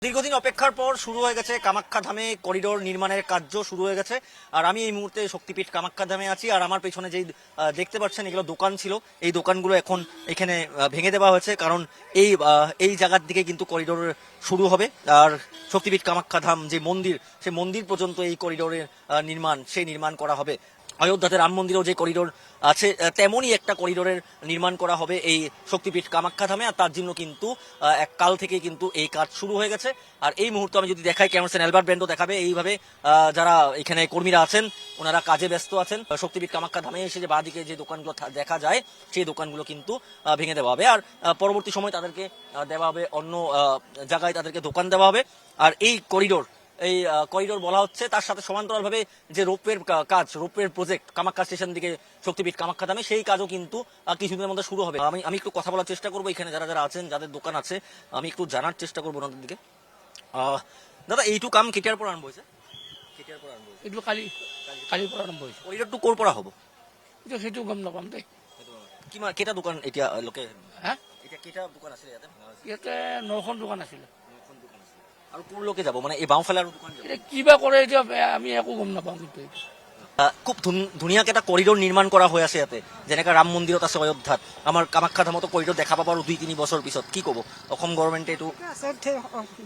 দীর্ঘদিন অপেক্ষার পর শুরু হয়ে গেছে কামাখ্যা ধামে করিডোর নির্মাণের কার্য শুরু হয়ে গেছে। আর আমি এই মুহূর্তে শক্তিপীঠ কামাখ্যা ধামে আছি। আর আমার পেছনে যেই দেখতে পাচ্ছেন এগুলো দোকান ছিল, এই দোকানগুলো এখন এখানে ভেঙে দেওয়া হয়েছে, কারণ এই জায়গার দিকে কিন্তু করিডোর শুরু হবে। আর শক্তিপীঠ কামাখ্যা ধাম যে মন্দির, সেই মন্দির পর্যন্ত এই করিডোরের নির্মাণ করা হবে। অযোধ্যাতে রাম মন্দিরেও যে করিডোর আছে, তেমনই একটা করিডোরের নির্মাণ করা হবে এই শক্তিপীঠ কামাখ্যা ধামে। আর তার জন্য কিন্তু এক কাল থেকে কিন্তু এই কাজ শুরু হয়ে গেছে। আর এই মুহূর্তে আমি যদি দেখাই, ক্যামেরাম্যান অ্যালবার্ট ব্র্যান্ডও দেখাবে, এইভাবে যারা এখানে কর্মীরা আছেন ওনারা কাজে ব্যস্ত আছেন। শক্তিপীঠ কামাখ্যা ধামে এসে যে বাঁদিকে যে দোকানগুলো দেখা যায়, সেই দোকানগুলো কিন্তু ভেঙে দেওয়া হবে। আর পরবর্তী সময় তাদেরকে দেওয়া হবে অন্য জায়গায়, তাদেরকে দোকান দেওয়া হবে। আর এই করিডোর বলা হচ্ছে, তার সাথে সমান্তরালভাবে যে রোপওয়ের প্রজেক্ট কামাখ্যা স্টেশন দিকে শক্তিপীঠ কামাখ্যা ধামে, সেই কাজও কিন্তু কিছুদিনের মধ্যে শুরু হবে। আমি একটু কথা বলার চেষ্টা করবো এখানে যারা আছেন, যাদের দোকান আছে, আমি একটু জানার চেষ্টা করবো ওনাদের দিকে। দাদা, এইটু কাম কেতিয়াৰ পৰা আৰম্ভ হৈছে? এইটো কালিৰ পৰা আৰম্ভ হৈছে। করিডোরটো ক'ৰ পৰা হ'ব? সেইটো গম নাপাম দেই। কেইটা দোকান এতিয়ালৈকে? হা, এতিয়া কেইটা দোকান আছিলে ইয়াতে? ইয়াতে 9খন দোকান আছিলে। আৰু ক'ৰলৈকে যাব, মানে এই বাওঁফালে আৰু দোকান যাব? এতিয়া কিবা কৰে এতিয়া আমি একো গম নাপাওঁ। কিন্তু এইটো খুব ধুনীয়াকে এটা কৰিডৰ নিৰ্মাণ কৰা হৈ আছে ইয়াতে, যেনেকৈ ৰাম মন্দিৰত আছে অযোধ্যাত। আমাৰ কামাখ্যা ধামতো কৰিডৰ দেখা পাব আৰু 2-3 বছৰ পিছত। কি ক'ব অসম গভৰ্ণমেণ্টে এইটো?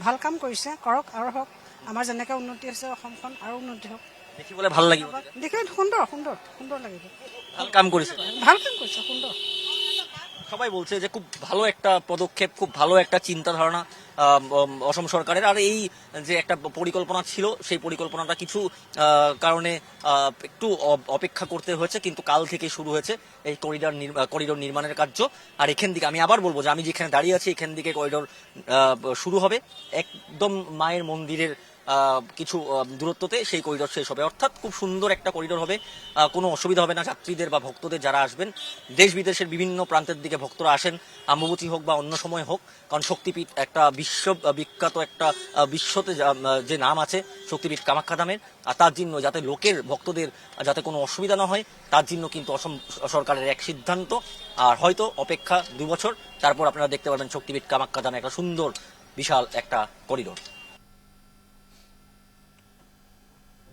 ভাল কাম কৰিছে, কৰক আৰু হওক। আমাৰ যেনেকৈ উন্নতি হৈছে অসমখন আৰু উন্নতি হওক। দেখিবলৈ ভাল লাগিব, দেখি সুন্দর লাগিব। ভাল কাম কৰিছে, সুন্দর। সবাই বলছে যে খুব ভালো একটা পদক্ষেপ, খুব ভালো একটা চিন্তা ধারণা অসম সরকারের। আর এই যে একটা পরিকল্পনা ছিল, সেই পরিকল্পনাটা কিছু কারণে একটু অপেক্ষা করতে হয়েছে, কিন্তু কাল থেকে শুরু হয়েছে এই করিডোর নির্মাণের কার্য। আর এখান থেকে আমি আবার বলবো যে আমি যেখানে দাঁড়িয়ে আছি, এখান থেকে করিডোর শুরু হবে একদম মায়ের মন্দিরের কিছু দূরত্বতে সেই করিডোর শেষ হবে। অর্থাৎ খুব সুন্দর একটা করিডোর হবে, কোনো অসুবিধা হবে না যাত্রীদের বা ভক্তদের যারা আসবেন। দেশ বিদেশের বিভিন্ন প্রান্তের দিকে ভক্তরা আসেন, অম্বুবাচী হোক বা অন্য সময় হোক, কারণ শক্তিপীঠ একটা বিখ্যাত একটা বিশ্বতে যে নাম আছে শক্তিপীঠ কামাখ্যা ধামের। আর তার জন্য যাতে ভক্তদের যাতে কোনো অসুবিধা না হয়, তার জন্য কিন্তু অসম সরকারের এক সিদ্ধান্ত। আর হয়তো অপেক্ষা 2 বছর, তারপর আপনারা দেখতে পাবেন শক্তিপীঠ কামাখ্যা ধামে একটা সুন্দর বিশাল একটা করিডোর।